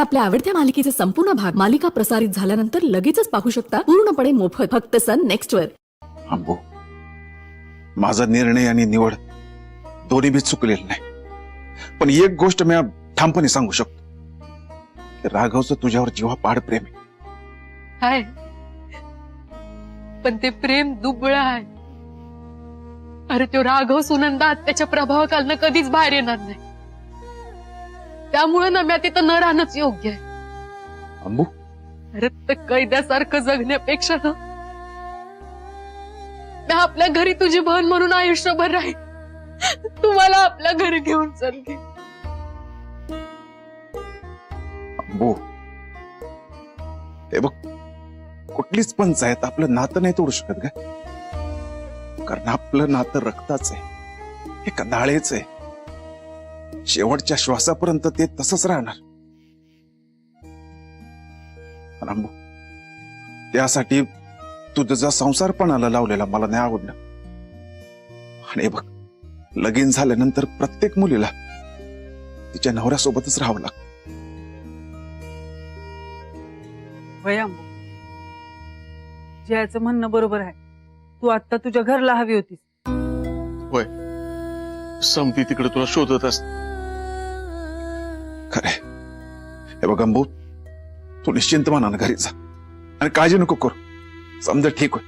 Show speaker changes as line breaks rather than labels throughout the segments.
आपल्या आवडत्या मालिकेचे संपूर्ण भाग मालिका प्रसारित झाल्यानंतर लगेचच पाहू शकता पूर्णपणे मोफत फक्त सन नेक्स्ट वर।
अंबू, माझा निर्णय आणि निवड दोन्ही बी चुकलेलं नाही, पण एक गोष्ट मी ठामपणे सांगू शकतो, राघवचं तुझ्यावर जीवापाड प्रेम
आहे, पण ते प्रेम दुबळ आहे। अरे तो राघव सुनंदा त्याच्या प्रभावाखालनं कधीच बाहेर येणार नाही, त्यामुळे ना मी तिथं न राहणंच योग्य आहे।
अंबू,
रक्त कैद्यासारखं जगण्यापेक्षा ना मी आपल्या घरी तुझी बहीण म्हणून आयुष्यभर राहील। तुम्हाला आपल्या घरी घेऊन चालली।
अंबू, हे बघ, कुठलीच पंचायत आपलं नातं नाही तोडू शकत का? कारण आपलं नातं रक्ताच आहे, हे कनाळेच आहे, शेवटच्या श्वासापर्यंत ते तसंच राहणार। अंबू, त्यासाठी तू तुझा संसारपणाला लावलेला मला नाही आवडलं। आणि बघ, लगीन झाल्यानंतर प्रत्येक मुलीला तिच्या नवऱ्यासोबतच राहावं लागतं।
वयांबू, जयाचं म्हणणं बरोबर आहे, तू आता तुझ्या घरला हवी होतीस।
होय, समती तिकडे तुला शोधत असत।
खरे, हे बघ अंबू, तू निश्चिंत मनानं घरी जा आणि काळजी नको करू, समजा ठीक होय।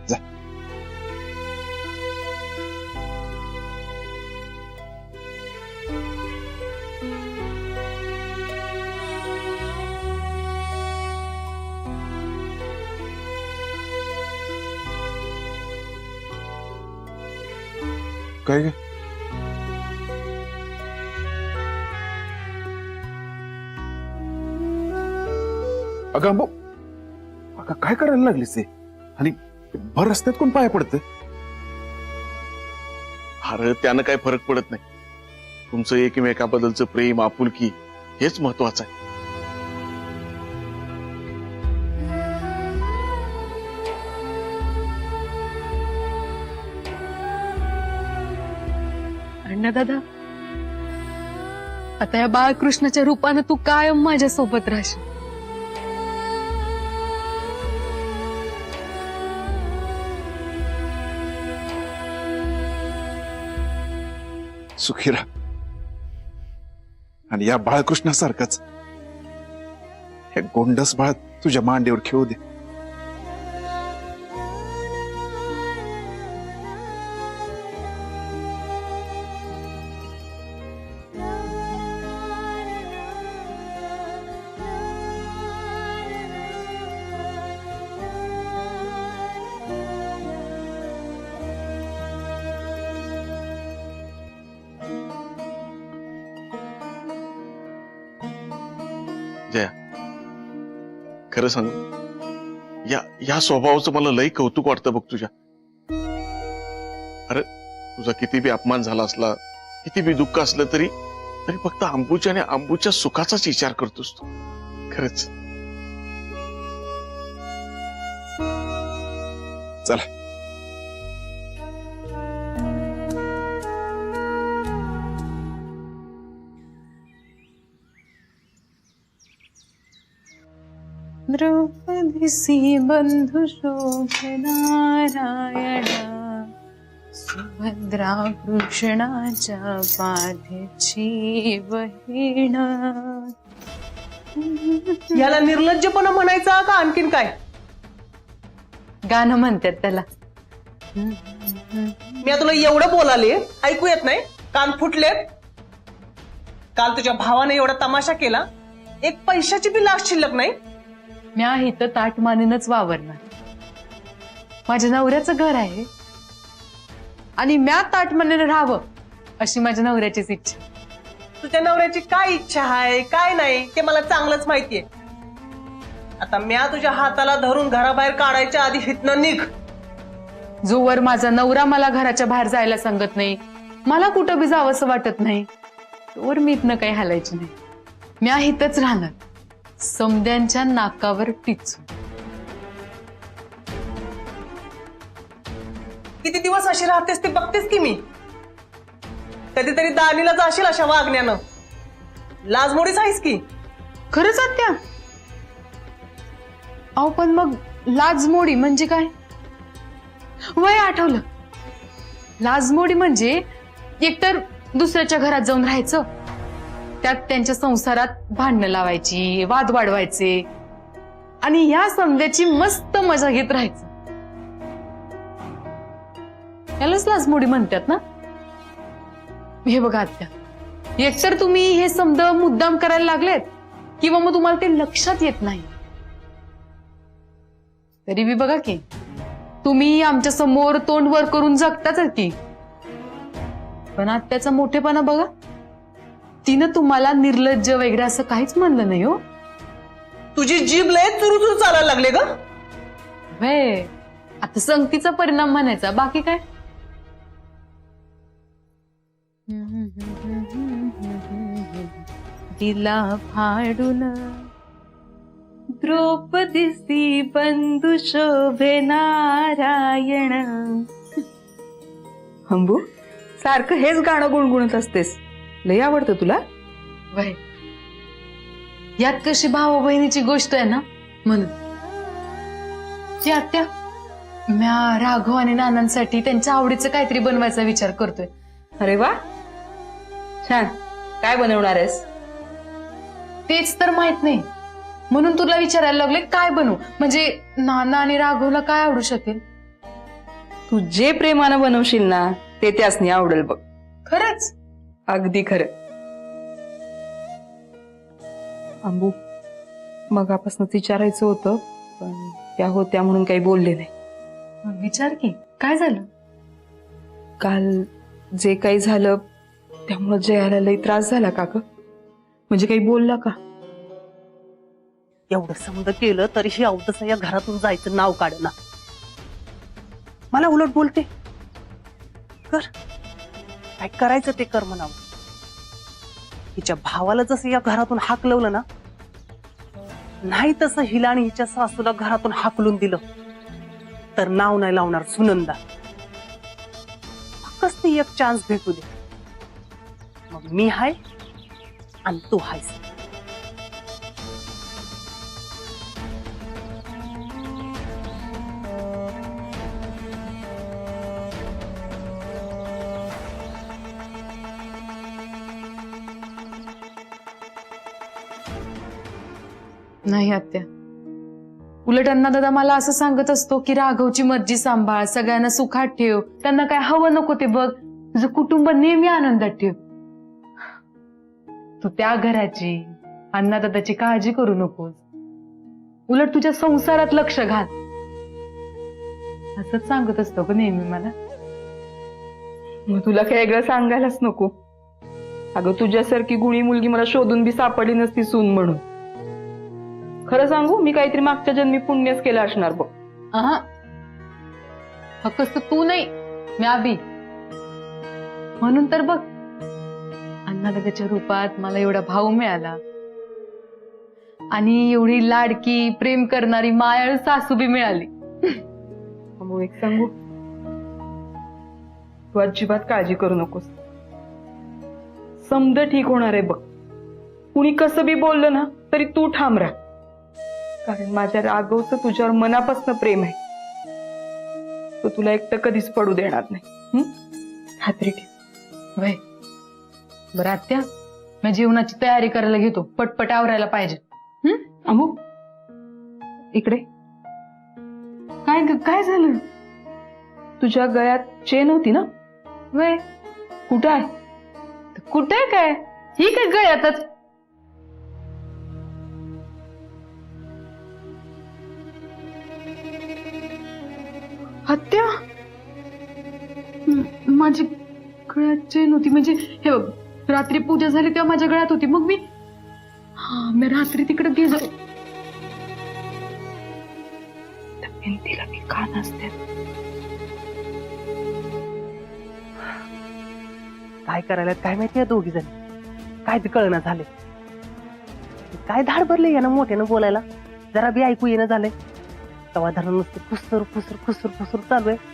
जा। काय ग? अगं अंबू, अगं काय करायला लागलीस ते? आणि भर रस्त्यात कोण पाया पडतं?
अरे त्यानं काय फरक पडत नाही, तुमचं एकमेकाबद्दलचं प्रेम आपुलकी हेच महत्वाचं आहे।
अण्णा दादा, आता या बाळकृष्णाच्या रूपानं तू कायम माझ्या सोबत राहशील।
सुखी राहा आणि या बाळकृष्णासारखंच हे गोंडस बाळ तुझ्या मांडीवर खेळू दे।
जया, खरं सांगू, या स्वभावाचं मला लई कौतुक वाटतं बघ तुझ्या। अरे तुझा किती बी अपमान झाला असला, किती बी दुःख असलं तरी फक्त अंबूच्या आणि अंबूच्या सुखाचाच विचार करतोस तू, खरंच।
चला।
द्रौपदीसी बंधु शोभनारायण, सुभद्रा कृष्णाच्या पाठीची बहीण।
याला निर्लज्जपणा म्हणायचा का आणखीन काय?
गाणं म्हणतात त्याला।
मी तुला एवढं बोलाले, ऐकू येत नाही? कान फुटलेत? काल तुझ्या भावाने एवढा तमाशा केला, एक पैशाची बी लाच शिल्लक नाही।
म्या इथं ताटमानेनच वावरणार, माझ्या नवऱ्याचं घर आहे आणि म्या ताटमानेनं राहावं अशी माझ्या नवऱ्याचीच इच्छा।
तुझ्या नवऱ्याची काय इच्छा आहे काय नाही ते मला चांगलंच माहितीये। आता म्या तुझ्या हाताला धरून घराबाहेर काढायच्या आधी हितनं निघ।
जोवर माझा नवरा मला घराच्या बाहेर जायला सांगत नाही, मला कुठं बी जावंसं वाटत नाही, तोवर मी इथनं काही हालायची नाही। म्या इथंच राहणार, समद्यांच्या नाकावर टिचून।
किती दिवस अशी राहतेस ते बघतेस की मी। कधीतरी दानीला जाशील अशा वागण्यानं। लाजमोडीच आहेस की.
खरंच आत्या? अहो पण मग लाजमोडी म्हणजे काय? वय आठवलं. लाजमोडी म्हणजे एकतर दुसऱ्याच्या घरात जाऊन राहायचं, त्यात त्यांच्या संसारात भांडणं लावायची, वाद वाढवायचे आणि ह्या समजाची मस्त मजा घेत राहायचं. यालाच लाजमोडी म्हणतात ना. हे बघा आत्या, एकतर तुम्ही हे समज मुद्दाम करायला लागलेत किंवा मग तुम्हाला ते लक्षात येत नाही. तरी बी बघा की तुम्ही आमच्या समोर तोंड वर करून जगताच की, पण आत्याचा मोठेपणा बघा. तिनं तुम्हाला निर्लज्ज वगैरे असं काहीच म्हणलं नाही हो.
तुझी जीभ लय चुरू चालायला लागले ग.
व्हय, आता संगतीचा परिणाम म्हणायचा, बाकी काय. दिला फाडून द्रौपदीसी बंधू शोभे नारायण.
हंबू, सारखं हेच गाणं गुणगुणत असतेस. लय आवडतं तुला.
वय, यात कशी भाऊ बहिणीची गोष्ट आहे ना, म्हणून. ती आत्या, म्या राघव आणि नानांसाठी त्यांच्या आवडीचं काहीतरी बनवायचा विचार करतोय.
अरे वा, छान. काय बनवणार आहेस?
तेच तर माहित नाही, म्हणून तुला विचारायला लागले काय बनवू. म्हणजे नाना आणि राघवला काय आवडू शकेल.
तू जे प्रेमानं बनवशील ना ते त्यासनी आवडेल बघ.
खरंच?
अगदी खरं. अंबू, मगापासून विचारायचं होतं पण त्या होत्या म्हणून काही बोलले नाही.
मग विचार की काय झालं.
काल जे काही झालं त्यामुळे जयाला लई त्रास झाला का ग? म्हणजे काही बोलला का?
एवढं समज केलं तरीही अवतस या घरातून जायचं नाव काढ ना. मला उलट बोलते. कर काय करायचं ते कर म्हणावं. हिच्या भावाला जसं या घरातून हाकलवलं ना, नाही तसं हिला आणि हिच्या सासूला घरातून हाकलून दिलं तर नाव नाही लावणार सुनंदा. फक्त ती एक चान्स भेटू दे, मग मी हाय आणि तू हायस.
नाही आत्या, उलट अण्णा दादा मला असं सांगत असतो की राघवची मर्जी सांभाळ, सगळ्यांना सुखात ठेव, त्यांना काय हवं नको ते बघ, तुझं कुटुंब नेहमी आनंदात ठेव. तू त्या घराची, अण्णा दादाची काळजी करू नकोस, उलट तुझ्या संसारात लक्ष घाल, असंच सांगत असतो ग नेहमी मला.
मग तुला काही वेगळं सांगायलाच नको. अगं तुझ्यासारखी गुणी मुलगी मला शोधून बी सापडली नसती सून म्हणून. खरं सांगू, मी काहीतरी मागच्या जन्मी पुण्यच केलं असणार बघ.
फक्त तू नाही, म्या बी. म्हणून तर बघ, अण्णादादाच्या रूपात मला एवढा भाऊ मिळाला आणि एवढी लाडकी प्रेम करणारी मायाळू सासू बी मिळाली.
मग एक सांगू, तू अजिबात काळजी करू नकोस. समज ठीक होणार आहे बघ. कुणी कसं बी बोललं ना तरी तू ठाम राह, कारण माझ्या राघवचं तुझ्यावर मनापासून प्रेम आहे. तो तुला एकटं कधीच पडू देणार नाही. खात्री ठेव.
वय बरं आत्या, मी जेवणाची तयारी करायला घेतो, पटपट आवरायला पाहिजे.
अमू, इकडे.
काय झालं.
तुझ्या गळ्यात चेन होती ना?
वय
कुठं आहे?
कुठे काय ही काय गळ्यातच. हत्या, माझी गळ्यात चेन होती. म्हणजे हे बघ, रात्री पूजा झाली तेव्हा माझ्या गळ्यात होती. मग मी रात्री तिकडे गेलो.
भिंतीला मी कान असते.
काय करायला काय माहिती या दोघी जण. काय ते कळना झाले. काय धाड भरले यानं मोठ्यानं बोलायला, जरा बी ऐकू येणं झालंय. तवा धरण नुसते खुसूर खुसूर खुसूर खुसूर चालू आहे.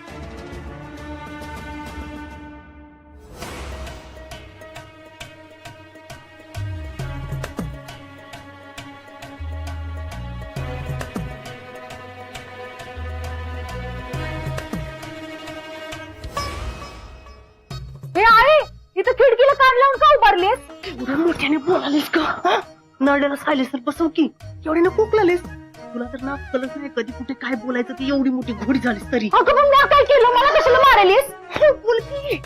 एवढ्या मोठ्याने बोलालीस का हा? नरड्याला सायलेस तर बसव की एवढ्याने कोकलालीस तुला तर ना कळत नाही कधी कुठे काय बोलायचं ती एवढी मोठी घोडी झालीस तरी
काय केलं मला कशाला मारायलीस
बोल की.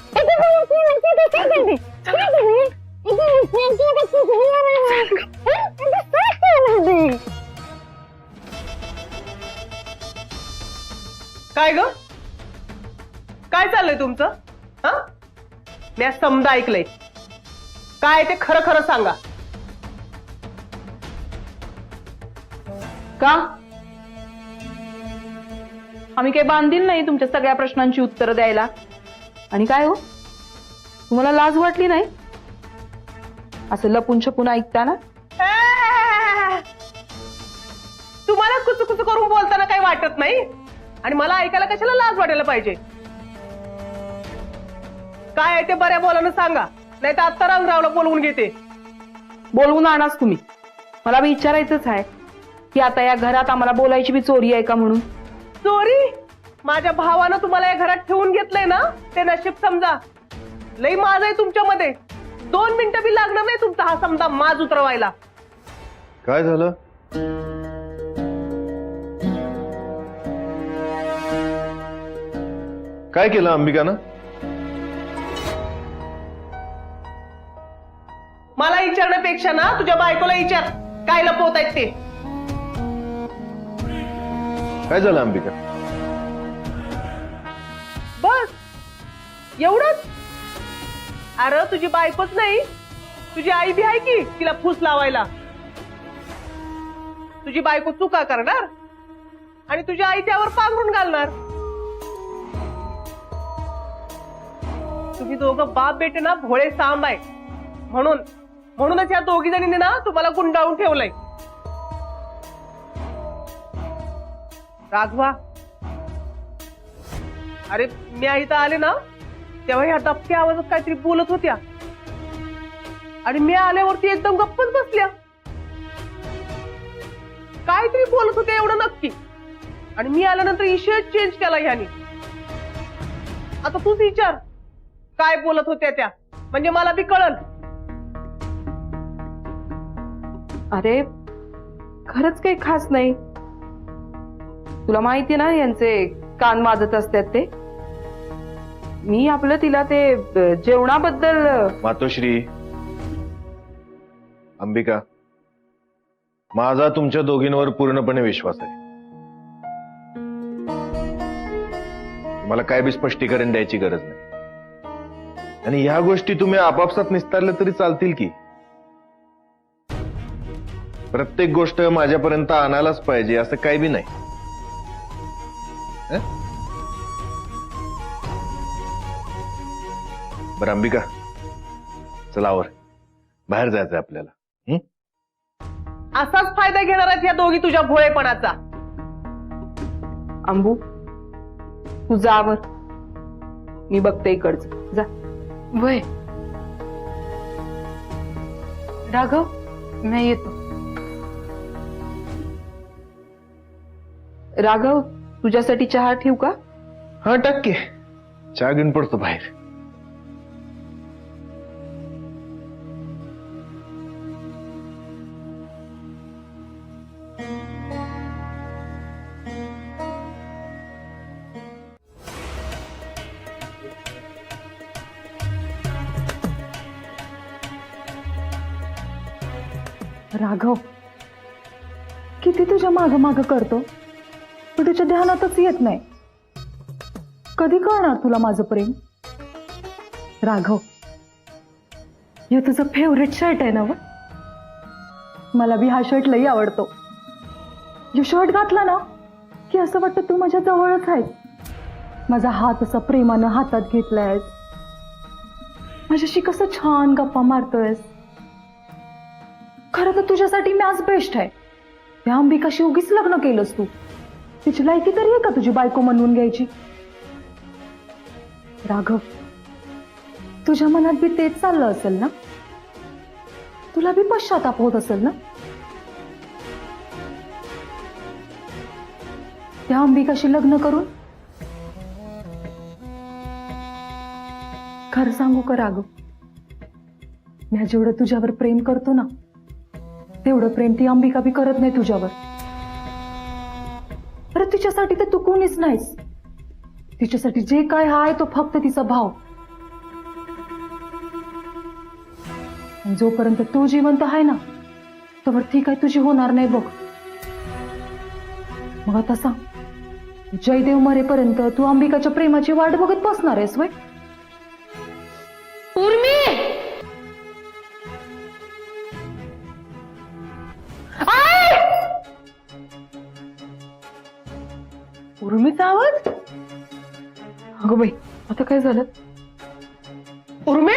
काय ग काय चाललंय तुमचं हा मी समजा ऐकलंय काय ते खरं खरं सांगा
का आम्ही काही बांधील नाही तुमच्या सगळ्या प्रश्नांची उत्तरं द्यायला आणि काय हो तुम्हाला लाज वाटली नाही असं लपून छपून ऐकताना
तुम्हाला कुच कुच करून बोलताना काही वाटत नाही आणि मला ऐकायला कशाला लाज वाटायला पाहिजे काय आहे ते बऱ्या बोलानं सांगा नाही तर आत्ता रावला बोलवून घेते
बोलवून आणाच तुम्ही मला विचारायचंच आहे की आता या घरात आम्हाला बोलायची बी चोरी आहे का म्हणून
चोरी माझ्या भावानं तुम्हाला या घरात ठेवून घेतलंय ना ते नशीब समजा लई माज आहे तुमच्यामध्ये 2 मिनिटं बी लागणार नाही तुमचा हा समजा माज उतरवायला
काय झालं काय केलं अंबिकानं
मला विचारण्यापेक्षा ना तुझ्या बायकोला विचार काय लपवत आहेत ते
काय झालं अंबिका
बस एवढंच अरे तुझी बायकोच नाही तुझी आई बी आहे की तिला फूस लावायला तुझी बायको चुका करणार आणि तुझी आई त्यावर पांघरून घालणार तुम्ही दोघं बाप बेटे ना भोळे सांब आहे म्हणूनच या दोघी जणींनी ना तुम्हाला गुंडाळून ठेवलंय राघवा अरे मी इथं आले ना तेव्हा ह्या दबक्या आवाजात काहीतरी बोलत होत्या आणि मी आल्यावरती एकदम गप्पच बसल्या काहीतरी बोलत होत्या एवढं नक्की आणि मी आल्यानंतर इशूच चेंज केला ह्यानी आता तूच विचार काय बोलत होत्या त्या म्हणजे मला बी कळल
अरे खरंच काही खास नाही तुला माहिती ना यांचे कान वाजत असतात ते मी आपलं तिला ते जेवणाबद्दल
मातोश्री अंबिका माझा तुमच्या दोघींवर पूर्णपणे विश्वास आहे मला काय बी स्पष्टीकरण द्यायची गरज नाही आणि ह्या गोष्टी तुम्ही आपापसात निस्तारल्या तरी चालतील की प्रत्येक गोष्ट माझ्यापर्यंत आणायलाच पाहिजे असं काही बी नाही बरं अंबिका चला आवर बाहेर जायचंय आपल्याला
असाच फायदा घेणार आहेत या दोघी तुझ्या भोळेपणाचा
अंबू तू जावर मी बघते इकडचं जा
वय राघव मी येतो
राघव तुझ्यासाठी चहा ठेवू का
हा टक्के चहा घेऊन पडतो बाहेर
राघव किती तुझ्या माग माग करतो पण तुझ्या ध्यानातच येत नाही कधी कळणार तुला माझं प्रेम राघव हे तुझं फेवरेट शर्ट आहे ना व मला बी हा शर्ट लई आवडतो जो शर्ट घातला ना की असं वाटतं तू माझ्या जवळच आहेस माझा हात असा प्रेमानं हातात घेतलायस माझ्याशी कसं छान गप्पा मारतोयस खरं तर तुझ्यासाठी मी आज बेस्ट आहे त्या अंबिकाशी उगीच लग्न केलंस तू तिची लायकी तरी आहे का तुझी बायको म्हणून घ्यायची राघव तुझ्या मनात बी तेच चाललं असेल ना तुला बी पश्चाताप होत असेल ना त्या अंबिकाशी लग्न करून खरं सांगू का राघव मी जेवढं तुझ्यावर प्रेम करतो ना तेवढं प्रेम ती अंबिका बी करत नाही तुझ्यावर. अरे तिच्यासाठी तर तू कोणीच नाहीस. तिच्यासाठी जे काय आहे तो फक्त तिचा भाव. आणि जोपर्यंत तो जिवंत आहे ना तोवर ती काय तुझी होणार नाही बघ. मग आता सांग, जयदेव मरेपर्यंत तू अंबिकाच्या प्रेमाची वाट बघत बसणार आहेस वय?
उर्मी,
उर्मीचा आवाज? अगं बाई, आता काय झालं? उर्मी,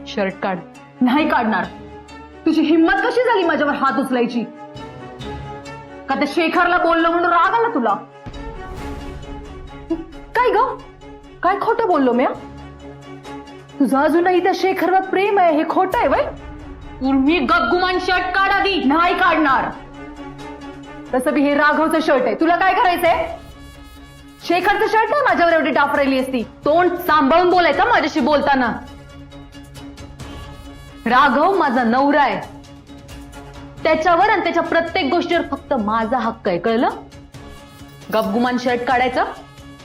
शर्ट काढ.
नाही काढणार. तुझी हिंमत कशी झाली माझ्यावर हात उचलायची? का त्या शेखरला बोललो म्हणून राग आला तुला? काय ग, काय खोटं बोललो मी? तुझं अजूनही त्या शेखरवर प्रेम आहे हे खोटं आहे वय?
उर्मी, गपगुमान शर्ट काढ आधी.
नाही काढणार. तसं बी हे राघवचं शर्ट आहे. तुला काय करायचंय? शेखरचं शर्ट नाही माझ्यावर एवढी डाफरायली असती.
तोंड सांभाळून बोलायचं माझ्याशी बोलताना. राघव माझा नवरा आहे. त्याच्यावर आणि त्याच्या प्रत्येक गोष्टीवर फक्त माझा हक्क आहे, कळलं? गपगुमान शर्ट काढायचं.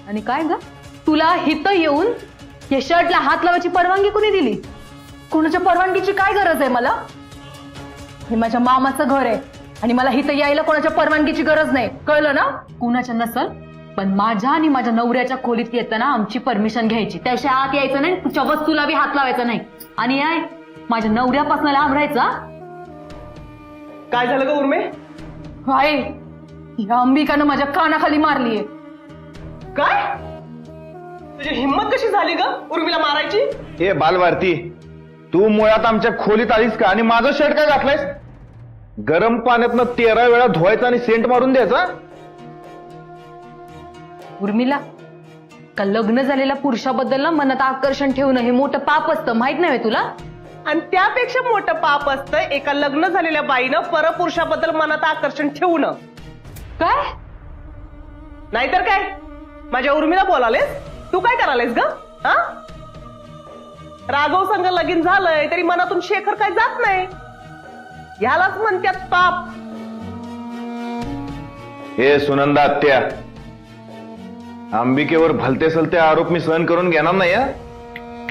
आणि काय ग, तुला हिथं येऊन या शर्टला हात लावायची परवानगी कोणी दिली?
कोणाच्या परवानगीची काय गरज आहे मला? हे माझ्या मामाचं घर आहे आणि मला इथं यायला कोणाच्या परवानगीची गरज नाही, कळलं ना?
कुणाच्या नसल, पण माझ्या आणि माझ्या नवऱ्याच्या खोलीत येताना आमची परमिशन घ्यायची. त्याशिवाय आत यायचं नाही, तुझ्या वस्तूला बी हात लावायचा नाही. आणि याय माझ्या नवऱ्यापासून लांब राहायचा.
काय झालं ग उर्मे?
हाय, या अंबिकानं माझ्या कानाखाली मारलीये.
काय? तुझी हिंमत कशी झाली ग उर्मीला मारायची?
ए बालभारती, तू मुळात आमच्या खोलीत आलीस का आणि माझा शर्ट काय घातलायस? गरम पाण्यातनं 13 वेळा धुवायचा आणि सेंट मारून द्यायचा?
उर्मिला, का लग्न झालेल्या पुरुषाबद्दल ना मनात आकर्षण ठेवणं हे मोठं पाप असतं, माहित नाही तुला?
आणि त्यापेक्षा मोठं पाप असतं एका लग्न झालेल्या बाईनं परपुरुषाबद्दल मनात आकर्षण ठेवणं.
काय?
नाहीतर काय? माझ्या उर्मीला बोलालेस? तू काय करालेस ग? हा? राघव संग लगीन झालंय तरी मनातून शेखर काय जात नाही. ह्यालाच म्हणतात पाप.
हे सुनंदा आत्या, अंबिकेवर भलते सलते आरोप मी सहन करून घेणार नाही. हा,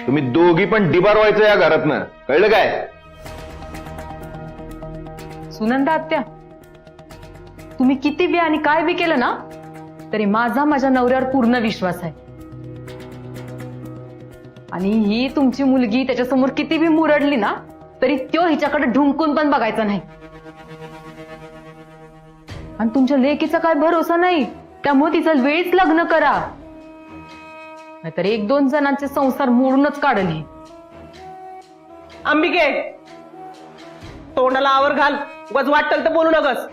तुम्ही दोघी पण डिबार व्हायचं या घरातनं, कळलं काय?
सुनंदा आत्या, तुम्ही किती बी आणि काय बी केलं ना तरी माझा माझ्या नवऱ्यावर पूर्ण विश्वास आहे. आणि ही तुमची मुलगी त्याच्यासमोर किती बी मुरडली ना तरी तो हिच्याकडे ढुंकून पण बघायचा नाही. आणि तुमच्या लेकीचा काय भरोसा नाही, त्यामुळे तिचं वेळीच लग्न करा, नाहीतर 1-2 जणांचे संसार मोडूनच काढली.
अंबिके, तोंडाला आवर घाल. उगाच वाटल तर बोलू नकस.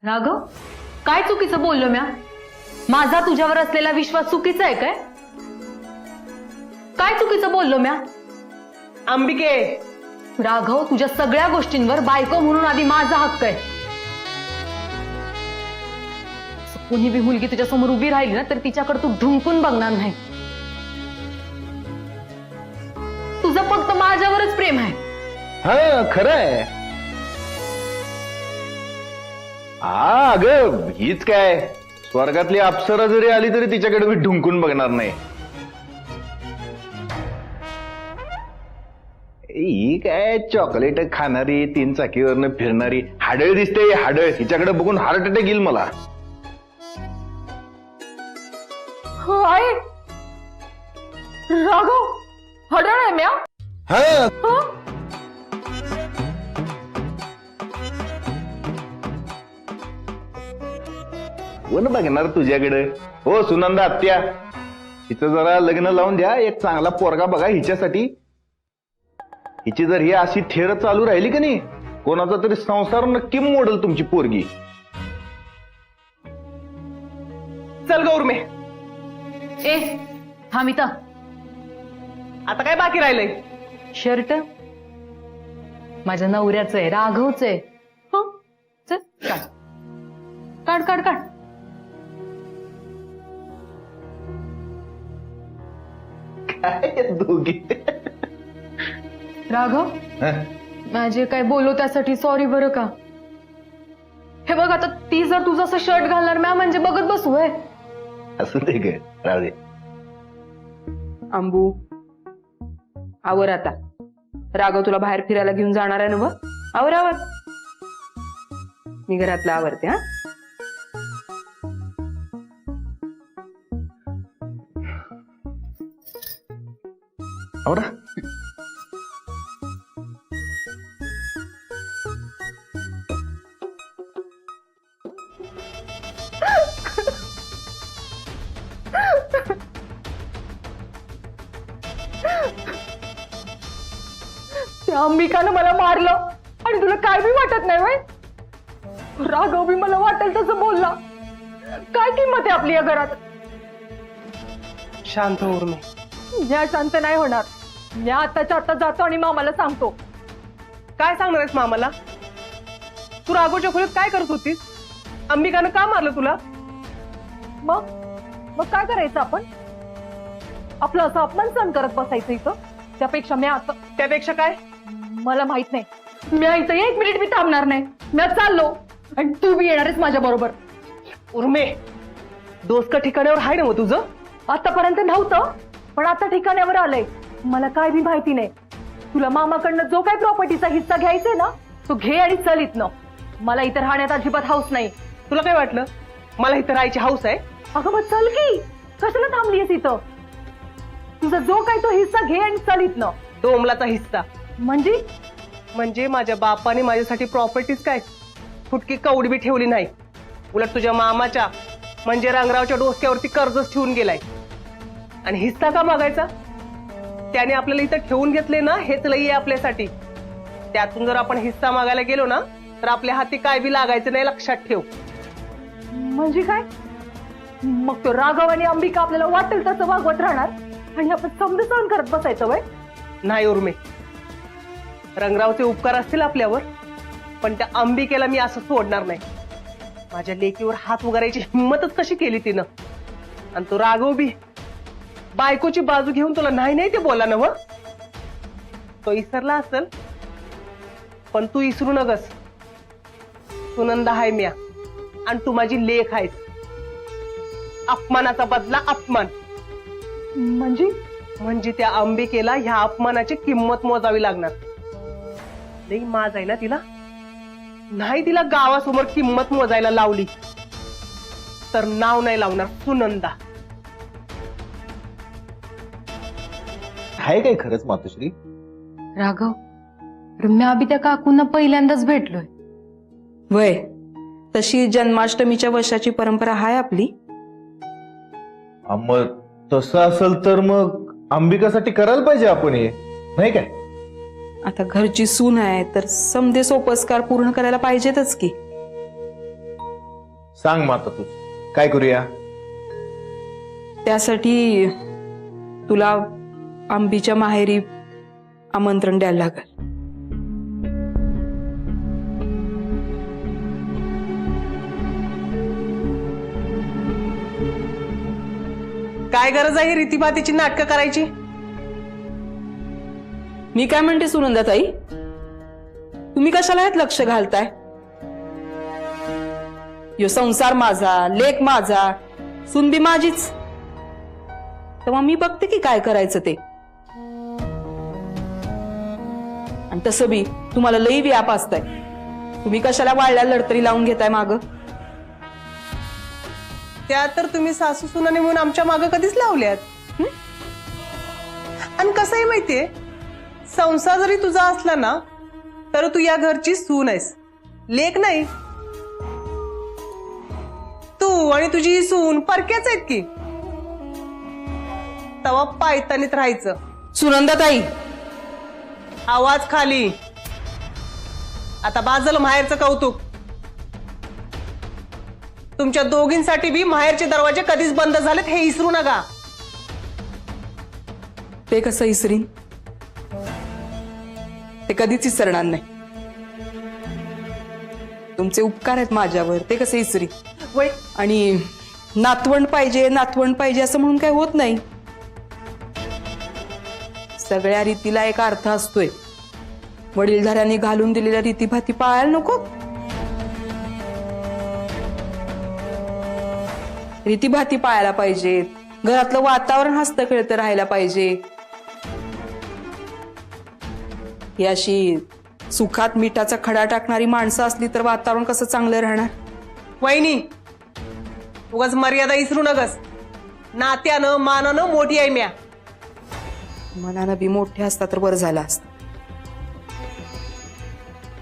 राघव, काय चुकीचं बोललो म्या? माझा तुझ्यावर असलेला विश्वास चुकीचा आहे काय? काय चुकीचं बोललो म्या?
अंबिके,
राघव, तुझ्या सगळ्या गोष्टींवर बायको म्हणून आधी माझा हक्क आहे. कोणी बी मुलगी तुझ्या समोर उभी राहिली ना तर तिच्याकडे तू ढुंकून बघणार नाही. तुझं फक्त माझ्यावरच प्रेम आहे.
हा, खरं आहे. हा, अगं हीच काय, स्वर्गातली अप्सरा जरी आली तरी तिच्याकडे मी ढुंकून बघणार नाही. ही काय चॉकलेट खाणारी 3 चाकीवरनं फिरणारी हाडळ दिसते. हाडळ, हिच्याकडे बघून हार्ट अटॅक येईल मला.
हाय, राघव हडळ आहे म्या.
हा, कोण बघणार तुझ्याकडे? हो सुनंदा आत्या, हिचं जरा लग्न लावून द्या. एक चांगला पोरगा बघा हिच्यासाठी. हिची जर ही अशी थेर चालू राहिली की नाही, कोणाचा तरी संसार नक्की मोडल तुमची पोरगी.
चल ग उर्मे,
ए थांब इथं.
आता काय बाकी राहिलंय?
शर्ट माझ्या नवऱ्याचं आहे, राघवचं आहे. हं? चल काढ काढ काढ काढ.
काय दोघी
राघव, माझे काय बोललो त्यासाठी सॉरी बरं का. हे बघ आता ती जर तुझं असं शर्ट घालणार मॅ म्हणजे बघत बसू होय.
असू दे ग, राहू दे.
आंबू, आवर आता. राघव तुला बाहेर फिरायला घेऊन जाणार आहे ना व? आवर आवर. मी घरातलं आवरते. हा,
आवरा.
त्या अंबिकानं मला मारलं आणि तुला काय बी वाटत नाही वय? राघव बी मला वाटेल तसं बोलला. काय किंमत आहे आपली या घरात?
शांत हो उर्मी.
मी शांत नाही होणार. मी आताच्या आता जातो आणि मामाला सांगतो.
काय सांगणार आहेस मामाला? तू राघवच्या खोलीत काय करत होतीस? अंबिकानं का मारलं तुला?
मग मग काय करायचं आपण? आपलं असं अपमान सहन करत बसायचं इथं? त्यापेक्षा मी आता
त्यापेक्षा काय?
मला माहित नाही. मी इथं 1 मिनिट बी थांबणार नाही. मी आज चाललो आणि तू बी येणारच माझ्या बरोबर.
उर्मे, दोस्त ठिकाणावर आहे ना मग तुझं?
आतापर्यंत नव्हतं, पण आता ठिकाण्यावर आलंय. मला काय बी माहिती नाही. तुला मामाकडनं जो काय प्रॉपर्टीचा हिस्सा घ्यायचाय ना, तो घे आणि चल इथनं. मला इथं राहण्यात अजिबात हाऊस नाही.
तुला काय वाटलं मला इथं राहायची हौस आहे?
अगं मग चल की. कशाला थांबलीयस इथं? तुझा जो काय तो हिस्सा घे आणि चल इथनं.
डोंबलाचा हिस्सा
म्हणजे
माझ्या बापाने माझ्यासाठी प्रॉपर्टीज काय फुटकी कवडी बी ठेवली नाही. उलट तुझ्या मामाच्या म्हणजे रंगरावच्या डोसक्यावरती कर्जच ठेवून गेलाय. आणि हिस्सा का मागायचा? त्याने आपल्याला इथं ठेवून घेतले ना, हेच लई आहे आपल्यासाठी. त्यातून जर आपण हिस्सा मागायला गेलो ना, तर आपल्या हाती काय बी लागायचं नाही, लक्षात ठेव.
म्हणजे काय? मग तो राघव आणि अंबिका आपल्याला वाटेल तसं वागवत राहणार आणि आपण समज सहन करत बसायचं वय?
नाही उर्मे, रंगरावचे उपकार असतील आपल्यावर, पण त्या अंबिकेला मी असं सोडणार नाही. माझ्या लेकीवर हात उगारायची हिंमतच कशी केली तिनं. आणि तो राघव बी बायकोची बाजू घेऊन तुला नाही नाही ते बोला ना. तो इसरला असेल, पण तू इसरू नगस. सुनंदा हाय म्या आणि तू माझी लेक आहेस. अपमानाचा बदला अपमान. म्हणजे त्या अंबिकेला ह्या अपमानाची किंमत मोजावी लागणार. लई माज आहे ना तिला. नाही तिला गावासमोर किंमत मोजायला लावली तर नाव नाही लावणार सुनंदा.
आहे काय खरंच मातोश्री?
राघव, रम्या आम्ही त्या काकूंना पहिल्यांदाच भेटलोय.
वय तशी जन्माष्टमीच्या वर्षाची परंपरा आहे आपली.
मग तसं असेल तर मग अंबिकासाठी करायला पाहिजे आपण हे, नाही काय?
आता घरची सून आहे तर समधे सोपस्कार पूर्ण करायला पाहिजेतच की.
सांग माता तू काय करूया?
त्यासाठी तुला आंबीच्या माहेरी आमंत्रण द्यायला लागेल.
काय गरज आहे रीतीभातीची नाटकं करायची?
मी काय म्हणते सुनंदाताई, तुम्ही कशाला यात लक्ष घालताय? यो संसार माझा, लेक माझा, सुनबी माझीच. तेव्हा मी बघते की काय करायचं ते. आणि तसं बी तुम्हाला लई व्याप असताय. तुम्ही कशाला वाळल्या लढतरी लावून घेताय माग?
त्या तर तुम्ही सासू सुनाने म्हणून आमच्या मागं कधीच लावल्यात. आणि कसं आहे माहितीये, संसार जरी तुझा असला ना तर तू या घरची सून आहेस, लेक नाही. तू आणि तुझी ही सून परक्याच आहेत की. तवा पायतानीत राहायचं.
सुनंदाताई,
आवाज खाली. आता बाजलं माहेरचं कौतुक. तुमच्या दोघींसाठी बी माहेरचे दरवाजे कधीच बंद झालेत हे विसरू नका.
ते कसं इसरीन? ते कधीच विसरणार नाही. तुमचे उपकार आहेत माझ्यावर, ते कसे इसरी.
वय
आणि नातवंड पाहिजे असं म्हणून काही होत नाही. सगळ्या रीतीला एक अर्थ असतोय. वडीलधाऱ्यांनी घालून दिलेल्या रीतीभाती पाळायला नको. रीतीभाती पाळायला पाहिजेत. घरातलं वातावरण हस्तखेळतं राहायला पाहिजे. ही अशी सुखात मिठाचा खडा टाकणारी माणसं असली तर वातावरण कसं चांगलं राहणार.
वहिनी उगाच मर्यादा इसरू नगस. नात्यानं मानानं मोठी आहे म्या.
मनानं बी मोठे असता तर बरं झालं असतं,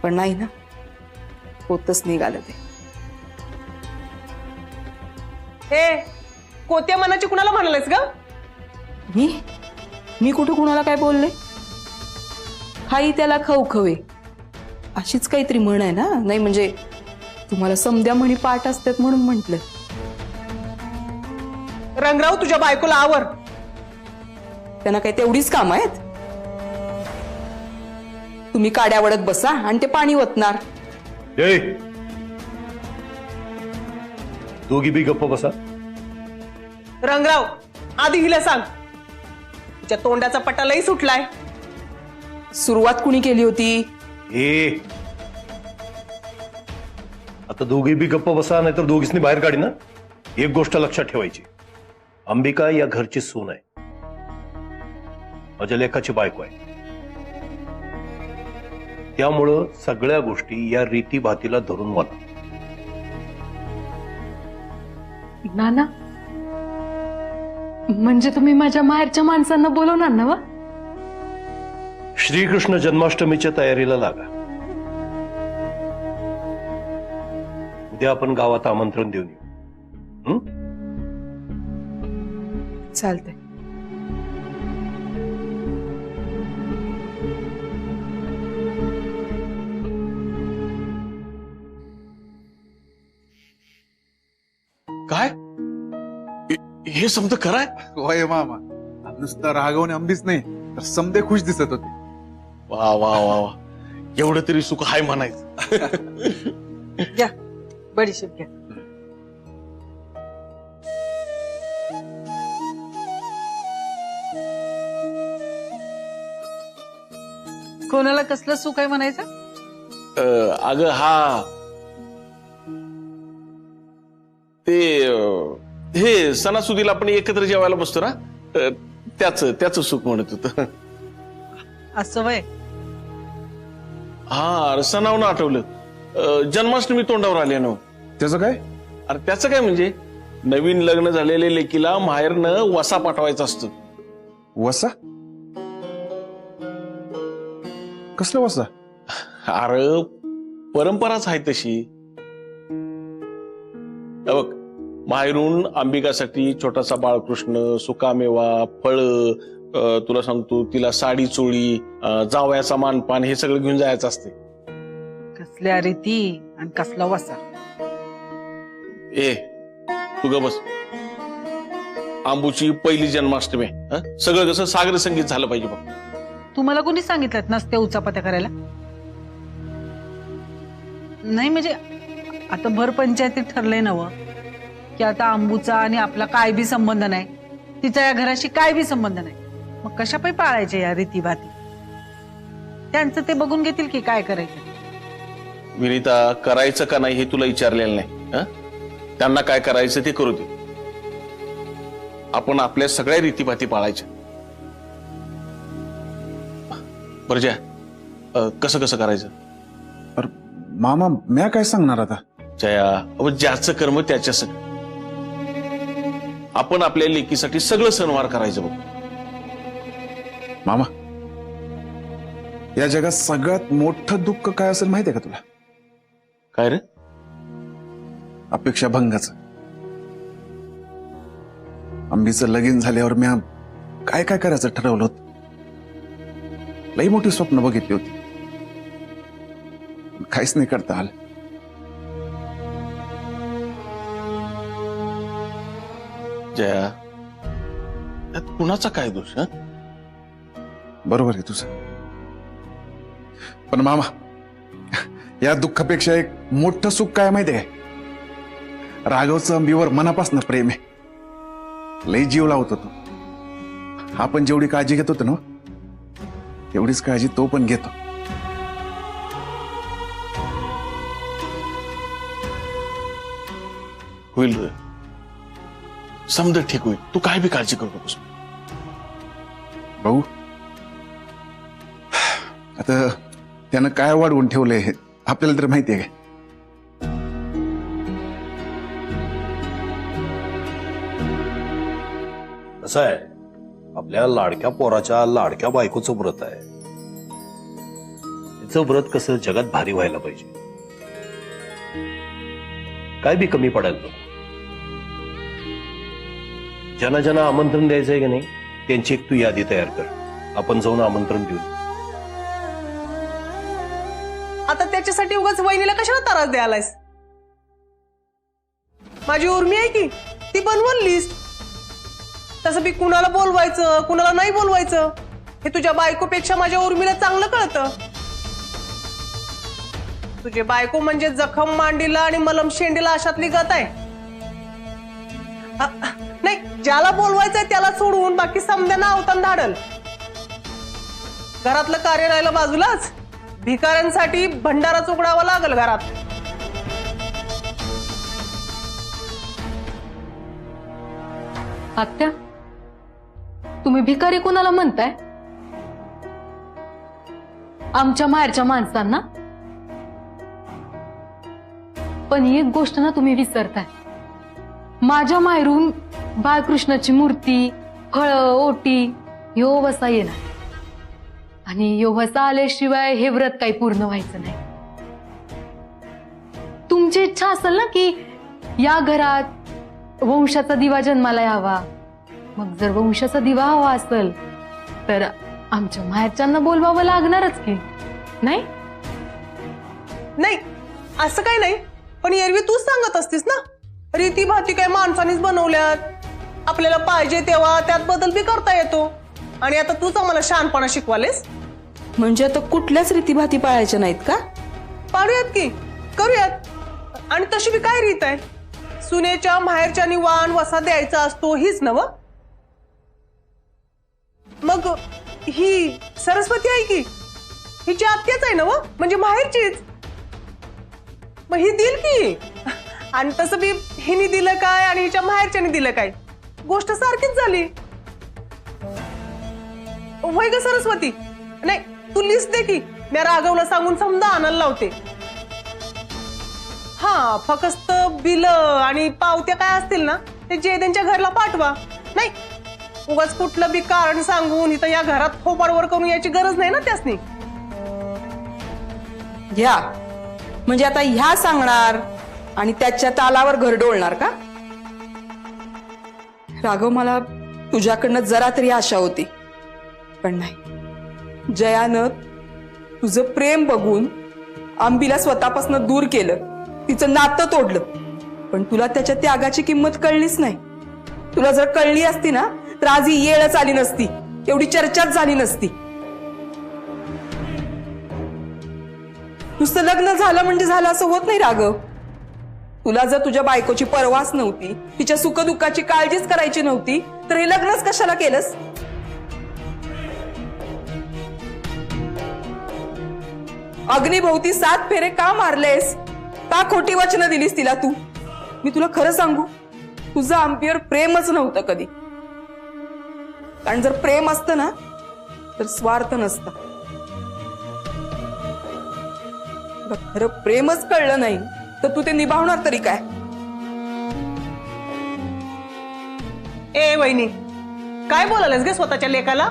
पण नाही ना, होतच निघालं ते.
हे कोत्या मनाची कुणाला म्हणालेस ग?
मी कुठं कुणाला काय बोलले? खाई त्याला खवखवे अशीच काहीतरी म्हण आहे ना. नाही म्हणजे तुम्हाला समद्या म्हणी पाठ असतात म्हणून म्हंटल.
रंगराव तुझ्या बायकोला आवर.
त्यांना काही तेवढीच काम आहेत? तुम्ही काड्या वडत बसा आणि ते पाणी ओतणार.
ए दोघी बी गप्प बसा.
रंगराव आधी हिला सांग, तुझ्या तोंडाचा पट्टा लई सुटलाय.
सुरुवात कुणी केली होती?
ए आता दोघी बी गप्प बसा, नाहीतर दोघीसनी बाहेर काढी ना. एक गोष्ट लक्षात ठेवायची, अंबिका या घरची सून आहे, माझ्या लेखाची बायको आहे. त्यामुळं सगळ्या गोष्टी या रीतीभातीला धरून वाला.
नाना, म्हणजे तुम्ही माझ्या माहेरच्या माणसांना बोलवणार ना? वा,
श्रीकृष्ण जन्माष्टमीच्या तयारीला लागा. उद्या आपण गावात आमंत्रण देऊन येऊ.
चालतंय.
काय हे समज खराय?
होय मामा, नुसतं रागवणे अंबीच नाही तर समदे खुश दिसत होते.
वा वा वा वा, एवढं तरी सुख हाय म्हणायचं.
घ्या बडीशेप घ्या. कोणाला कसलं सुख आहे म्हणायचं?
अगं हा ते हे सणासुदीला आपण एकत्र जेवायला बसतो ना, त्याच सुख म्हणत होत.
असं वय?
हा, सणावनं आठवलं. जन्माष्टमी तोंडावर आली ना.
त्याचं काय?
अरे त्याचं काय म्हणजे, नवीन लग्न झालेल्या लेकीला माहेरनं वसा पाठवायचा असतो.
वसा? कसला वसा?
अरे परंपराच आहे तशी. बघ, माहेरून अंबिकासाठी छोटासा बाळकृष्ण, सुकामेवा, फळ, तुला सांगतो तिला साडी चोळी, जावयाचा मानपान हे सगळं घेऊन जायचं असते.
कसल्या रीती आणि कसला वसा?
ए तू ग बस. आंबूची पहिली जन्माष्टमी, सगळं कसं सागर संगीत झालं पाहिजे बघ.
तुम्हाला कोणी सांगितलं नसते उचापत्या करायला? नाही म्हणजे आता भर पंचायतीत ठरलंय नवं की आता अंबूचा आणि आपला काय बी संबंध नाही, तिचा या घराशी काय बी संबंध नाही, मग कशा पायी पाळायचे या रीतीभाती? त्यांचं ते बघून घेतील की काय करायचं.
विनिता, करायचं का नाही हे तुला विचारलेलं नाही. त्यांना काय करायचं ते करू दे. आपण आपल्या सगळ्या रीतीभाती पाळायच्या. बरं ज्या, कसं कसं करायचं?
मामा म्या काय सांगणार आता?
जया, ज्याचं कर्म त्याच्या सगळं. आपण आपल्या लेकीसाठी सगळं सणवार करायचं बघ.
मामा, या जगात सगळ्यात मोठं दुःख काय असेल माहितीये का तुला?
काय रे?
अपेक्षा भंगाचं. अंबीचं लगीन झाल्यावर म्या काय काय करायचं ठरवलं होतं. लई मोठी स्वप्न बघितली होती, काहीच नाही करता आलं.
जया, यात कुणाचा काय दोष?
बरोबर आहे तुझं, पण मामा या दुःखापेक्षा एक मोठं सुख काय माहिती आहे? राघवचं अंबीवर मनापासून प्रेम आहे. लय जीव लावतो तो. आपण जेवढी काळजी घेत होतो ना, तेवढीच काळजी तो पण घेतो.
होईल रे, समजा ठीक होईल. तू काय बी काळजी करू नकोस.
भाऊ, आता त्यानं काय वाढवून ठेवलंय आपल्याला तर माहिती आहे.
कसं आहे, आपल्या लाडक्या पोराच्या लाडक्या बायकोचं व्रत आहे. तिचं व्रत कसं जगात भारी व्हायला पाहिजे, काय बी कमी पडायला नको. ज्यांना ज्यांना आमंत्रण द्यायचंय की नाही त्यांची एक तू यादी तयार कर, आपण जाऊन आमंत्रण देऊ.
आता त्याच्यासाठी उगाच वहिनीला कशाला त्रास द्यायलायस? माझी उर्मी आहे की ती बनवून लिस्ट. तसं बी कुणाला बोलवायचं कुणाला नाही बोलवायचं हे तुझ्या बायकोपेक्षा माझ्या उर्मीला चांगलं कळतं. तुझे बायको म्हणजे जखम मांडीला आणि मलम शेंडीला अशातली गत आहे. नाही, ज्याला बोलवायचंय त्याला सोडून बाकी समद्यांना अवतान धाडल. घरातलं कार्य राहिलं बाजूलाच, भिकाऱ्यांसाठी भंडारा चुकडावा लागल घरात.
आत्या, तुम्ही भिकारी कोणाला म्हणताय? आमच्या माहेरच्या माणसांना. पण एक गोष्ट ना तुम्ही विसरताय. माझ्या माहेरून बाळकृष्णाची मूर्ती, फळं, ओटी ह्यो वसा येणार आणि ह्यो वसा आल्याशिवाय हे व्रत काही पूर्ण व्हायचं नाही. तुमची इच्छा असेल ना की या घरात वंशाचा दिवा जन्माला यावा. मग जर वंशाचा दिवा हवा असेल तर आमच्या माहेरच्यांना बोलवावं लागणारच की नाही?
नाही, असं काही नाही. पण एरवी तूच सांगत असतीस ना, रीती भाती काय माणसानीच बनवल्यात, आपल्याला पाहिजे तेव्हा त्यात बदल बी करता येतो. आणि आता तूच आम्हाला शहाणपणा शिकवालेस.
म्हणजे आता कुठल्याच रीतीभाती पाळायच्या नाहीत का?
पाडूयात की, करूयात. आणि तशी बी काय रीत आहे? सुनेच्या माहेरच्या वाण वसा द्यायचा असतो हीच नव. मग ही सरस्वती आहे की हिची आत्याच आहे नव, म्हणजे माहेरचीच. मग ही दिल की. आणि तसं बी हिनी दिलं काय आणि हिच्या माहेरच्याने दिलं काय, गोष्ट सारखीच झाली. वय ग सरस्वती, नाही तू लिस्ट दे की, मी राघवला सांगून समजा आणायला लावते. हा, फक्त बिल आणि पावत्या काय असतील ना ते जे त्यांच्या घरला पाठवा. नाही, उगाच कुठलं बी कारण सांगून इथं या घरात फोपाडवर करून यायची गरज नाही ना त्यासनी.
ह्या म्हणजे आता ह्या सांगणार आणि त्याच्या तालावर घर डोळणार का? राघव, मला तुझ्याकडनं जरा तरी आशा होती, पण नाही. जयानं तुझं प्रेम बघून आंबीला स्वतःपासून दूर केलं, तिचं नातं तोडलं. पण तुला त्याच्या त्यागाची किंमत कळलीच नाही. तुला जर कळली असती ना तर आज ही येळच आली नसती, एवढी चर्चाच झाली नसती. नुसतं लग्न झालं म्हणजे झालं असं होत नाही राघव. तुला जर तुझ्या बायकोची परवाच नव्हती, तिच्या सुखदुःखाची काळजीच करायची नव्हती, तर हे लग्नच कशाला केलंस? अग्निभोवती 7 फेरे का मारलेस? का खोटी वचनं दिलीस तिला तू? मी तुला खरं सांगू, तुझं आंबीवर प्रेमच नव्हतं कधी. कारण जर प्रेम असतं ना तर स्वार्थ नसतं. खरं प्रेमच कळलं नाही तर तू ते निभावणार तरी काय?
ए वहिनी, काय बोलायलास गे स्वतःच्या लेकाला,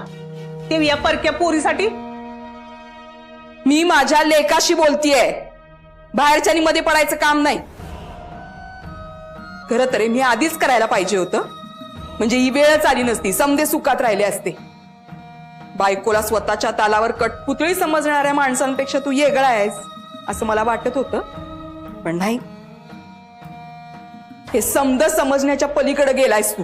ते या परक्या पोरीसाठी?
मी माझ्या लेकाशी बोलतीये, बाहेरच्यानी मध्ये पडायचं काम नाही. खरं तर मी आधीच करायला पाहिजे होतं, म्हणजे ही वेळच आली नसती, समधे सुखात राहिले असते. बायकोला स्वतःच्या तालावर कटपुतळी समजणाऱ्या माणसांपेक्षा तू वेगळा आहेस असं मला वाटत होतं, पण नाही. हे समद समजण्याच्या पलीकडे गेलायस तू.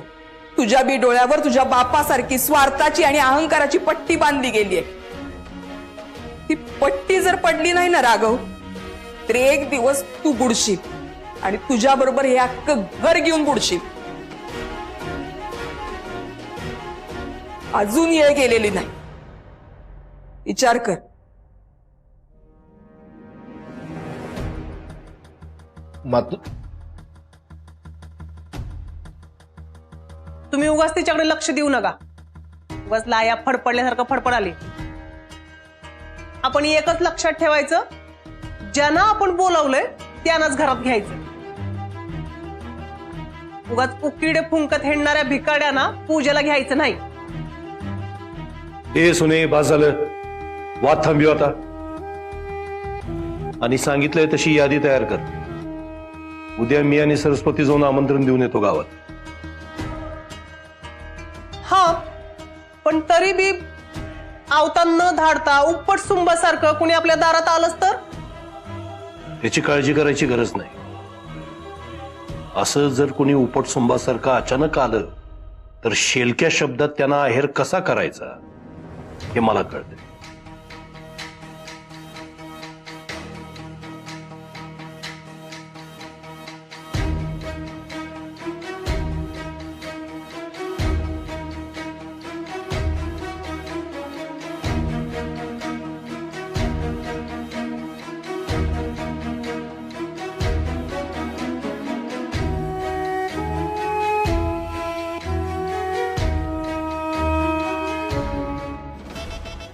तुझ्या बी डोळ्यावर तुझ्या बापासारखी स्वार्थाची आणि अहंकाराची पट्टी बांधली गेलीये. ती पट्टी जर पडली नाही ना राघव,
तरी एक दिवस तू बुडशील आणि तुझ्या बरोबर हे अख्खं घर घेऊन बुडशील. अजून येळ गेलेली नाही, विचार कर.
तुम्ही उगाच तिच्याकडे लक्ष देऊ नका. उगाच लाया फडफडल्यासारखं फडफड आली. आपण एकच लक्षात ठेवायचं, ज्यांना आपण बोलावलंय त्यांनाच घरात घ्यायचं. उगाच उकिडे फुंकत हेंडणाऱ्या भिकाड्यांना पूजेला घ्यायचं नाही.
हे सुने, बास झालं. वाद थांबव आता. आणि सांगितलंय तशी यादी तयार कर. उद्या मी आणि सरस्वती जाऊन आमंत्रण देऊन येतो गावात.
हा, पण तरी बी आवता न धाडता उपट सुंबासारखं कुणी आपल्या दारात आलंच तर
त्याची काळजी करायची गरज नाही. असं जर कोणी उपट सुंबासारखं अचानक आलं तर शेलक्या शब्दात त्यांना आहेर कसा करायचा हे मला कळतंय.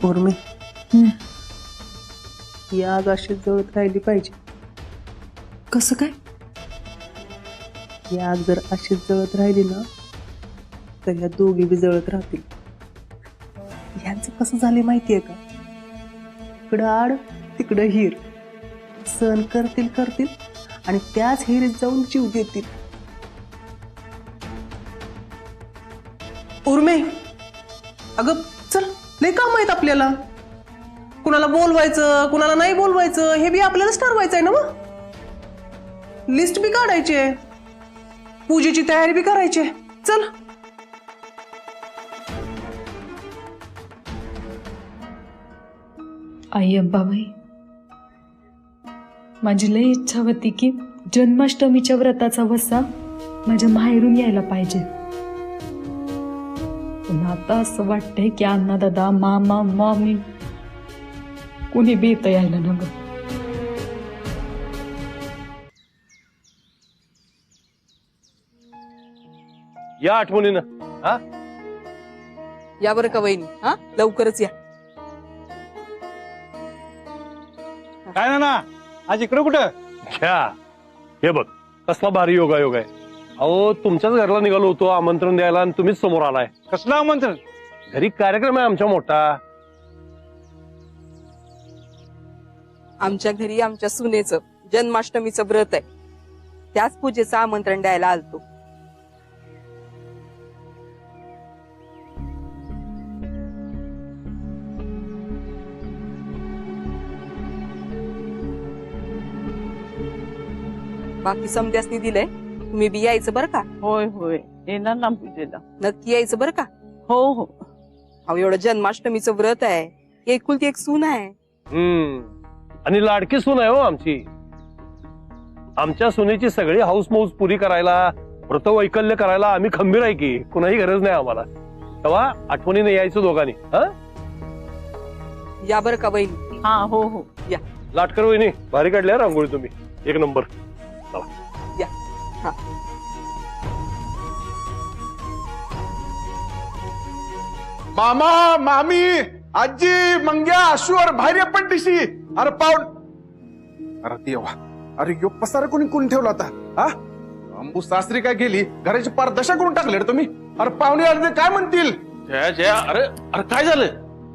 उर्मी, या आग अशी जळत राहिली पाहिजे.
कसं काय?
या आग जर अशीच जळत राहिली ना तर या दोघी बी जळत राहतील. ह्यांचं कसं झाले माहितीये का, इकडं आड तिकडं हिर. सण करतील आणि त्याच हिरीत जाऊन जीव देतील. उर्मे, अगं चल, लय काम आहेत आपल्याला. कुणाला बोलवायचं कुणाला नाही बोलवायचं हे बी आपल्यालाच ठरवायचं आहे ना. मग लिस्ट बी काढायची आहे, पूजेची तयारी बी करायची आहे. चल.
आई अंबाबाई, माझी लई इच्छा होती की जन्माष्टमीच्या व्रताचा वसा माझ्या माहेरून यायला पाहिजे. पण आता असं वाटतंय की अण्णा दादा, मामा, मामी कुणी बेत यायला ना ग.
या आठवणीनं. हा,
या बरं का वहिनी, हा लवकरच या.
काय ना आज इकडं कुठं?
घ्या. हे बघ कसला भारी योगायोग आहे. अहो, तुमच्याच घरला निघालो होतो आमंत्रण द्यायला आणि तुम्हीच समोर आलाय.
कसलं आमंत्रण?
घरी कार्यक्रम आहे आमच्या मोठा.
आमच्या घरी आमच्या सुनेचं जन्माष्टमीचं व्रत आहे, त्याच पूजेचं आमंत्रण द्यायला आलतो. बाकी समध्यासनी दिलंय, तुम्ही बी यायचं बरं का.
होय होय, येणार ना पूजेला.
नक्की यायचं बरं का.
हो हो.
अहो, एवढं जन्माष्टमीचं व्रत आहे, एकुलती एक सून आहे.
आणि लाडकी सून आहे हो आमची. आमच्या सुनेची सगळी हाऊस मौज पुरी करायला, व्रतवैकल्य करायला आम्ही खंबीर आहे की. कुणाही गरज नाही आम्हाला. तेव्हा आठवणीने यायचं दोघांनी. हा,
या बरं का बहिणी.
हा हो हो
या.
लाटकर वहिनी भारी काढल्या रांगोळी तुम्ही, एक नंबर.
या. हा.
मामा, मामी, आजी, मंग्या, अश्वर बाहेर पण दिशी. अरे पाऊन, अरे देवा, अरे यो पसारा कोणी कोण ठेवला होता? हा, अंबू सासरी काय गेली, घराची पार दशा करून टाकले रे तुम्ही. अरे पाहुणे आले काय म्हणतील?
जया जया, अरे अरे काय झालं?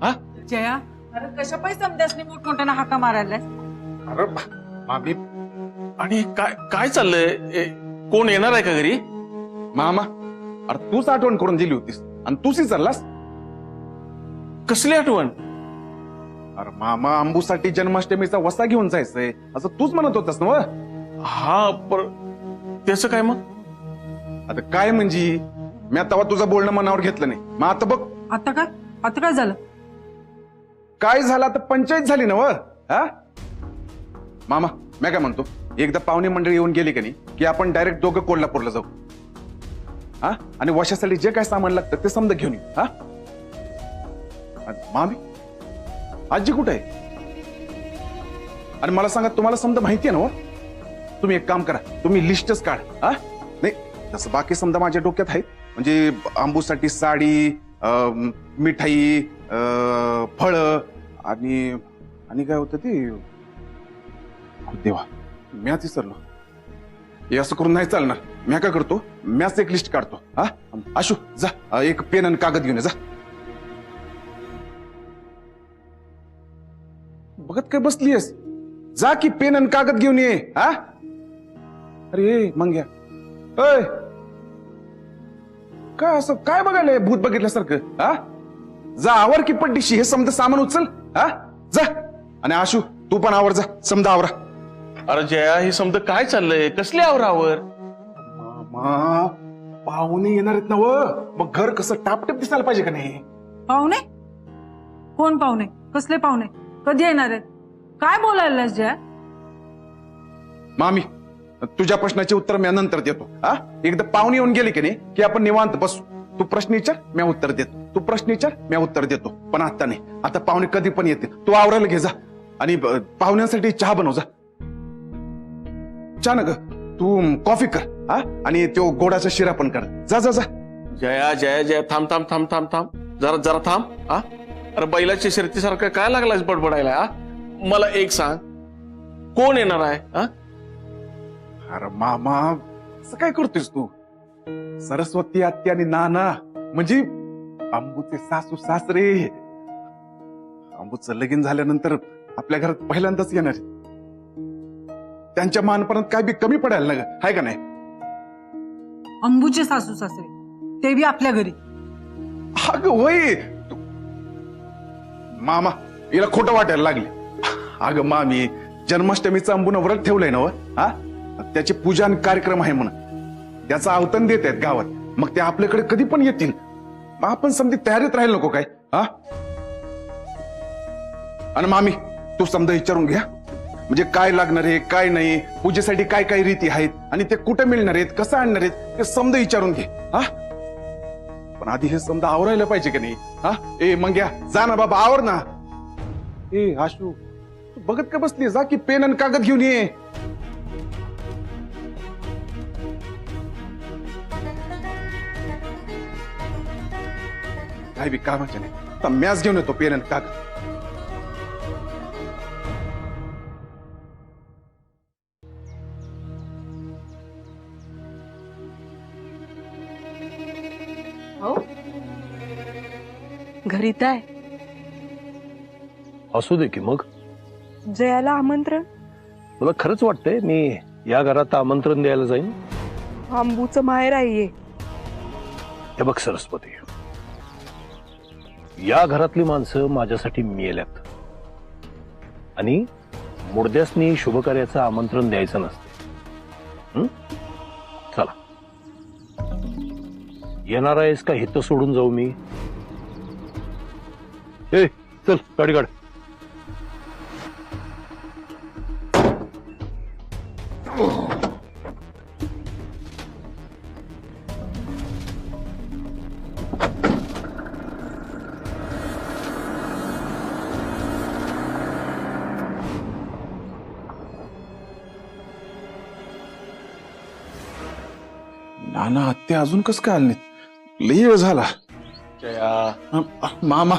हा,
जया, अरे कशा पाहिजे समजासनी मोठमोठ्यानं हाका मारायला?
अरे मामी,
आणि काय काय चाललंय? कोण येणार आहे का घरी?
मामा, अरे तूच आठवण करून दिली होतीस आणि तूच चाललास.
कसली आठवण?
अरे मामा, अंबूसाठी जन्माष्टमीचा वसा घेऊन जायचंय असं तूच म्हणत होतास ना.
हा, पर त्याचं काय मग?
आता काय म्हणजे, मी तेव्हा तुझं बोलणं मनावर घेतलं नाही. मग आता बघ
आता काय झालं?
काय झालं, आता पंचायत झाली ना. हा मामा, मी काय म्हणतो, एकदा पाहुणे मंडळी येऊन गेली का नाही की आपण डायरेक्ट दोघं कोल्हापूरला जाऊ. हा, आणि वर्षासाठी जे काय सामान लागतं ते समजा घेऊन येऊ. हा, आणि मामी आजी कुठे आहे? आणि मला सांगा, तुम्हाला समजा माहिती आहे ना हो? तुम्ही एक काम करा, तुम्ही लिस्टच काढ. हा, नाही तसं बाकी समजा माझ्या डोक्यात आहेत, म्हणजे आंबूसाठी साडी, मिठाई, फळं आणि आणि काय होतं ते, देवा म्याच विसरलो. हे असं करून नाही चालणार. म्या काय करतो, म्याच एक लिस्ट काढतो. हा, आशू जा, एक पेन आणि कागद घेऊन ये जा. बघत काय बसलीयस, जा की पेन आणि कागद घेऊन ये. हा, अरे मंग्या, अय काय असं काय बघायला भूत बघितल्यासारखं? हा, जा आवर की पड्डीशी, हे समजा सामान उचल. हा, जा. आणि आशू तू पण आवर, जा समजा आवरा.
अरे जया, हे समजा काय चाललंय? कसले आवरावर?
मामा, पाहुणे येणार आहेत ना व, मग घर कसं टापटेप दिसायला पाहिजे का नाही?
पाहुणे? कोण पाहुणे? कसले पाहुणे? कधी येणार आहेत? काय बोलायला जया?
मामी, तुझ्या प्रश्नाचे उत्तर मी नंतर देतो. हा, एकदा पाहुणे येऊन गेले की नाही की आपण निवांत बसू. तू प्रश्न विचार, मी उत्तर देतो. तू प्रश्न विचार, मी उत्तर देतो. पण आता नाही, आता पाहुणे कधी पण येतील. तू आवरायला घे जा, आणि पाहुण्यांसाठी चहा बनव जा. चहा न ग, तू कॉफी कर. हा, आणि तो गोडाचा शिरा पण कर. जा जा जा.
जया जया जया, थांब थांब थांब थांब थांब, जरा जरा थांब. हा, अरे बैलाच्या शर्यतीसारखं काय लागलास बडबडायला? हा, मला एक सांग, कोण येणार आहे? हा,
अरे मामा, असं काय करतोयस तू? सरस्वती आत्या आणि नाना, म्हणजे अंबूचे सासू सासरे. अंबूचं लगीन झाल्यानंतर आपल्या घरात पहिल्यांदाच येणार. त्यांच्या मानपणात काय बी कमी पडायला ना, हाय का नाही?
अंबूचे सासू सासरे, ते बी आपल्या घरी.
अगं होय मामा, हिला खोटं वाटायला लागले. अगं मामी, जन्माष्टमीचं अंबूनं व्रत ठेवलंय ना. हा, त्याचे पूजा आणि कार्यक्रम आहे म्हणून त्याचं आवतन देत आहेत गावात. मग ते आपल्याकडे कधी पण येतील. आपण समधी तयारीत राहील नको काय? हा, आणि मामी तू समजा विचारून घ्या, म्हणजे काय लागणार आहे काय नाही, पूजेसाठी काय काय रीती आहेत, आणि ते कुठे मिळणार आहेत, कसं आणणार आहेत, ते समजा विचारून घे. हा, पण आधी हे समजा आवरायला पाहिजे की नाही? हा, ए मंग्या, जा ना बाबा, आवर ना. ए आशू, तू बघत का बसली? जा की पेन आणि कागद घेऊन ये. काय बी कामाचे नाही, आता मॅच घेऊन येतो पेन आणि कागद.
घरी काय
असू दे की मग.
जयाला आमंत्रण?
मला खरंच वाटतंय मी या घरात आमंत्रण द्यायला जाईन.
आंबूचं माहेर आहे.
हे बघ सरस्वती, या घरातली माणसं माझ्यासाठी मेल्यात, आणि मुर्द्यासनी शुभकार्याचं आमंत्रण द्यायचं नसते. चला, येणार आहेस का हित सोडून जाऊ मी? ए चल, गाडी काढ.
नाना आत्या अजून कसं काय आले नाहीत? लई वेळ झाला.
जया,
मामा,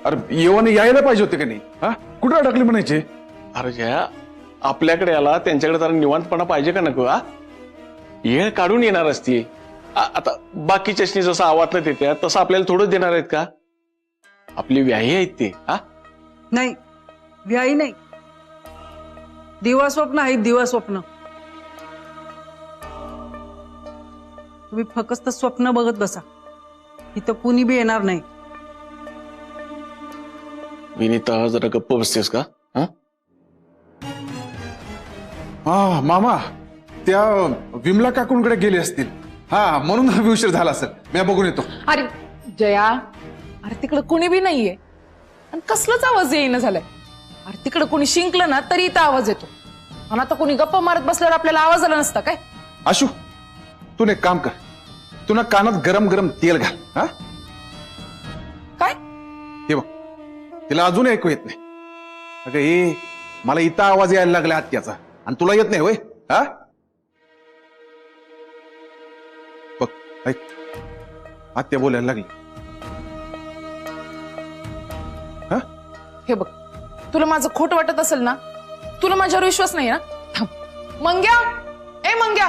अरे येऊन यायला पाहिजे होते का नाही? हा, कुठं अडकले म्हणायचे?
अरे जया, आपल्याकडे आला, त्यांच्याकडे जरा निवांतपणा पाहिजे का नको? हा, येळ काढून येणार असती. आता बाकीच्याशी जसं आवातलं येत्या तसं आपल्याला थोडं देणार आहेत का? आपली व्याही आहेत ते. हा,
नाही, व्याही नाही, दिवा स्वप्न आहेत, दिवा स्वप्न. तुम्ही फक्त स्वप्न बघत बसा, इथं कुणी बी येणार नाही.
विनीता, जरा गप्प बसतेस का? हा,
हा मामा, त्या विमला काकूंकडे गेले असतील. हा, म्हणून उशीर झाला असेल. मी बघून येतो.
अरे जया, अरे तिकडं कुणी बी नाहीये, आणि कसलाच आवाज येईना झालाय. अरे तिकडं कोणी शिंकलं ना तरी इथं आवाज येतो. आणि आता कोणी गप्पा मारत बसल्यावर आपल्याला आवाज आला नसता काय?
आशू तू एक काम कर, तू ना कानात गरम गरम तेल घाल. हा
काय?
हे बघ, तिला अजून ऐकू येत नाही. अगं हे मला इथं आवाज यायला लागला आत्याचा आणि तुला येत नाही होय? हा बघ ऐक, आत्या बोलायला लागली.
हे बघ, तुला माझं खोटं वाटत असेल ना, तुला माझ्यावर विश्वास नाही ना, थांब. मंग्या, ए मंग्या,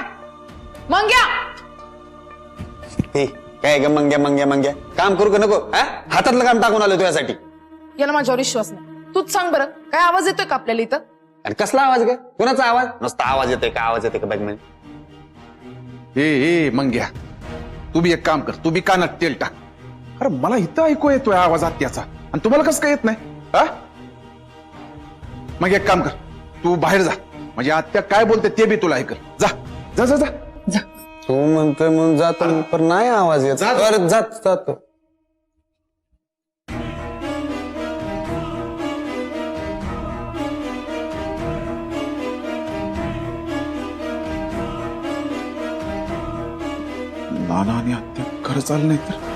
मंग्या.
काय ग मंग्या मंग्या मंग्या, काम करू का नको? हातातलं काम टाकून आलो तुझ्यासाठी.
याला माझ्यावर विश्वास नाही. तूच सांग बरं, काय आवाज येतोय का आपल्याला इथं?
आणि कसला आवाज ग? कोणाचा आवाज? नुसता आवाज येतोय का, आवाज येतोय का बघ म्हणजे.
ए मंग्या, तू बी एक काम कर, तू बी कानात तेल टाक. अरे मला इथं ऐकू येतोय आवाज आत्याचा आणि तुम्हाला कसं काय येत नाही? हा मग एक काम कर, तू बाहेर जा, म्हणजे आत्या काय बोलते ते बी तुला ऐकल. जा जा जा जा.
तू म्हणतोय म्हणून जातो, पण नाही आवाज येत. जात जातो.
नाना आणि आत्या खरं चाललं नाही तर